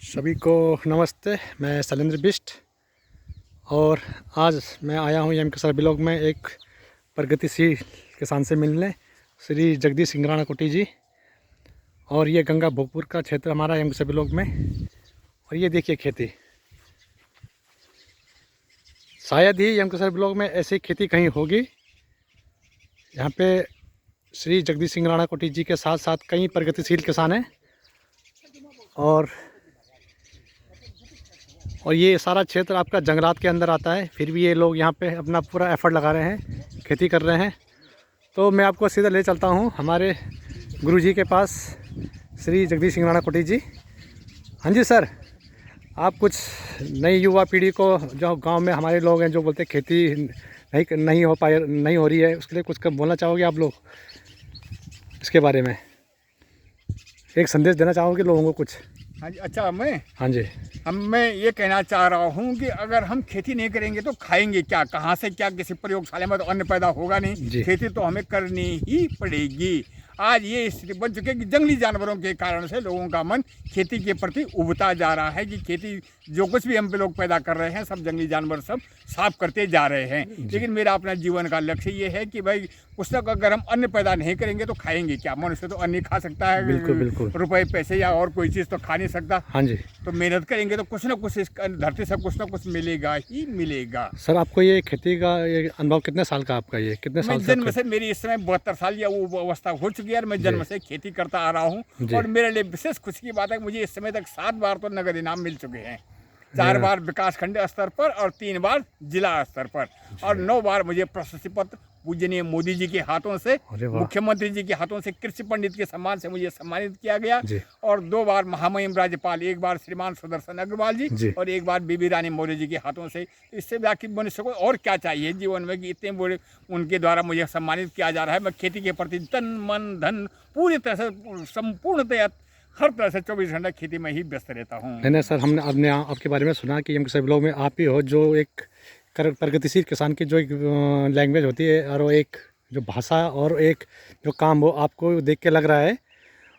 सभी को नमस्ते। मैं शैलेंद्र बिष्ट और आज मैं आया हूँ एम किसान ब्लॉग में एक प्रगतिशील किसान से मिलने, श्री जगदीश सिंह राणा कोटी जी। और ये गंगा भोगपुर का क्षेत्र हमारा एम किसान ब्लॉग में। और ये देखिए खेती, शायद ही एम किसान ब्लॉग में ऐसी खेती कहीं होगी। यहाँ पे श्री जगदीश सिंह राणा कोटी जी के साथ साथ कई प्रगतिशील किसान हैं और ये सारा क्षेत्र आपका जंगलात के अंदर आता है। फिर भी ये लोग यहाँ पे अपना पूरा एफर्ट लगा रहे हैं, खेती कर रहे हैं। तो मैं आपको सीधा ले चलता हूँ हमारे गुरुजी के पास, श्री जगदीश सिंह राणा कोटी जी। हाँ जी सर, आप कुछ नई युवा पीढ़ी को, जो गांव में हमारे लोग हैं जो बोलते हैं खेती नहीं हो रही है, उसके लिए कुछ बोलना चाहोगे आप लोग? इसके बारे में एक संदेश देना चाहोगे लोगों को कुछ? हाँ जी, अच्छा हाँ जी, मैं ये कहना चाह रहा हूँ कि अगर हम खेती नहीं करेंगे तो खाएंगे क्या, कहाँ से क्या? किसी प्रयोगशाला में तो अन्न पैदा होगा नहीं। खेती तो हमें करनी ही पड़ेगी। आज ये स्थिति बन चुकी है कि जंगली जानवरों के कारण से लोगों का मन खेती के प्रति उबता जा रहा है कि खेती जो कुछ भी हम पे लोग पैदा कर रहे हैं सब जंगली जानवर सब साफ करते जा रहे हैं। लेकिन मेरा अपना जीवन का लक्ष्य ये है कि भाई पुस्तक अगर हम अन्न पैदा नहीं करेंगे तो खाएंगे क्या? मनुष्य तो अन्न खा सकता है, बिल्कुल बिल्कुल, रुपए पैसे या और कोई चीज़ तो खा नहीं सकता। हाँ जी, तो मेहनत करेंगे तो कुछ ना कुछ इस धरती से कुछ ना कुछ मिलेगा ही मिलेगा। सर आपको ये खेती का ये अनुभव कितने साल का आपका? ये कितने साल मैं से जन्म से, मेरी इस समय 72 साल या वो अवस्था हो चुकी है और मैं जन्म से खेती करता आ रहा हूँ। और मेरे लिए विशेष खुशी की बात है कि मुझे इस समय तक 7 बार तो नगद इनाम मिल चुके हैं। 4 बार विकासखंड स्तर पर और 3 बार जिला स्तर पर और 9 बार मुझे प्रशस्ति पत्र पूजनीय मोदी जी के हाथों से, मुख्यमंत्री जी के हाथों से, कृषि पंडित के सम्मान से मुझे सम्मानित किया गया। और 2 बार महामहिम राज्यपाल, 1 बार श्रीमान सुदर्शन अग्रवाल जी और 1 बार बीबी रानी मौर्य जी के हाथों से। इससे बाकी मनुष्य को और क्या चाहिए जीवन में कि इतने बड़े उनके द्वारा मुझे सम्मानित किया जा रहा है। मैं खेती के प्रति तन मन धन पूरी तरह से संपूर्णतया हर तरह से 24 घंटा खेती में ही व्यस्त रहता हूँ। नहीं सर, हमने आपके बारे में सुना कि एम किसान ब्लॉग में आप ही हो जो एक प्रगतिशील किसान की जो एक लैंग्वेज होती है और वो एक जो भाषा और एक जो काम वो आपको देख के लग रहा है।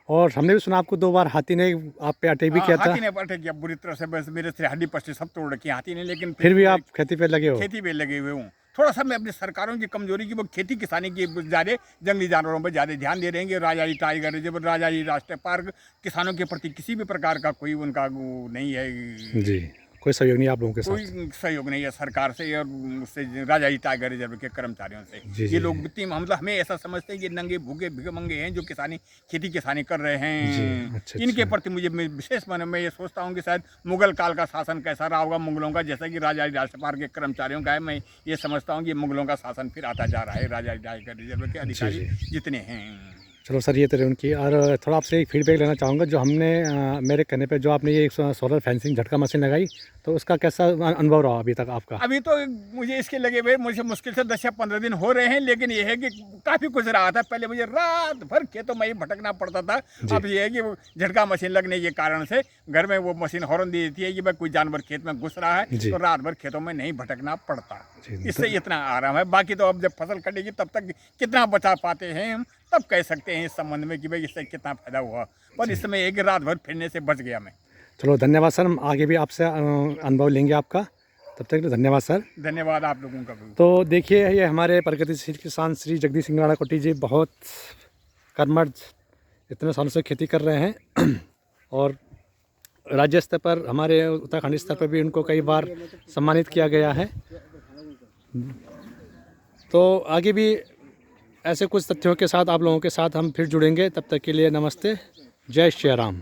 और हमने भी सुना आपको 2 बार हाथी ने आप पे अटैक भी किया था। हाथी ने अटैक किया बुरी तरह से, बस मेरे से हड्डी पसली सब तोड़ रखी हाथी ने। लेकिन फिर भी आप खेती पे लगे हो? खेती पे लगे हुए हूँ। थोड़ा सा मैं अपनी सरकारों की कमजोरी की वो खेती किसानी की ज़्यादा जंगली जानवरों पर ज़्यादा ध्यान दे रहे हैं कि राजाजी टाइगर रिजर्व, राजाजी राष्ट्रीय पार्क, किसानों के प्रति किसी भी प्रकार का कोई उनका वो नहीं है जी, कोई सहयोग नहीं आप लोगों के साथ? कोई सहयोग नहीं है सरकार से और उससे राजाजी टाइगर रिजर्व के कर्मचारियों से। ये लोग वित्तीय मतलब हमें ऐसा समझते हैं कि नंगे भूखे भिखमंगे हैं जो खेती किसानी कर रहे हैं। अच्छा, इनके प्रति मुझे विशेष मन में ये सोचता हूँ कि शायद मुगल काल का शासन कैसा रहा होगा मुगलों का, जैसा कि राजाजी राष्ट्रीय पार्क के कर्मचारियों का है। मैं ये समझता हूँ कि मुगलों का शासन फिर आता जा रहा है। राजाजी टाइगर रिजर्व के अधिकारी जितने हैं। चलो सर, ये तो रही उनकी। और थोड़ा आपसे एक फीडबैक लेना चाहूँगा, जो हमने मेरे कहने पे जो आपने ये सोलर फेंसिंग झटका मशीन लगाई, तो उसका कैसा अनुभव रहा अभी तक आपका? अभी तो मुझे इसके लगे हुए मुझे मुश्किल से 10 या 15 दिन हो रहे हैं। लेकिन ये है कि काफ़ी कुछ रहा था। पहले मुझे रात भर खेतों में ही भटकना पड़ता था। अब ये है कि झटका मशीन लगने के कारण से घर में वो मशीन हॉर्न दे देती है कि भाई कोई जानवर खेत में घुस रहा है, तो रात भर खेतों में नहीं भटकना पड़ता। इससे इतना आराम है। बाकी तो अब जब फसल कटेगी तब तक कितना बचा पाते हैं हम तब कह सकते हैं इस संबंध में कि भाई इससे कितना फायदा हुआ। पर इस समय एक रात भर फिरने से बच गया मैं। चलो धन्यवाद सर, हम आगे भी आपसे अनुभव लेंगे आपका। तब तक धन्यवाद सर। धन्यवाद आप लोगों का भी। तो देखिए, ये हमारे प्रगतिशील किसान श्री जगदीश सिंह राणा कोटी जी बहुत कर्मठ, इतने सालों से खेती कर रहे हैं और राज्य स्तर पर, हमारे उत्तराखंड स्तर पर भी उनको कई बार सम्मानित किया गया है। तो आगे भी ऐसे कुछ तथ्यों के साथ आप लोगों के साथ हम फिर जुड़ेंगे। तब तक के लिए नमस्ते, जय श्री राम।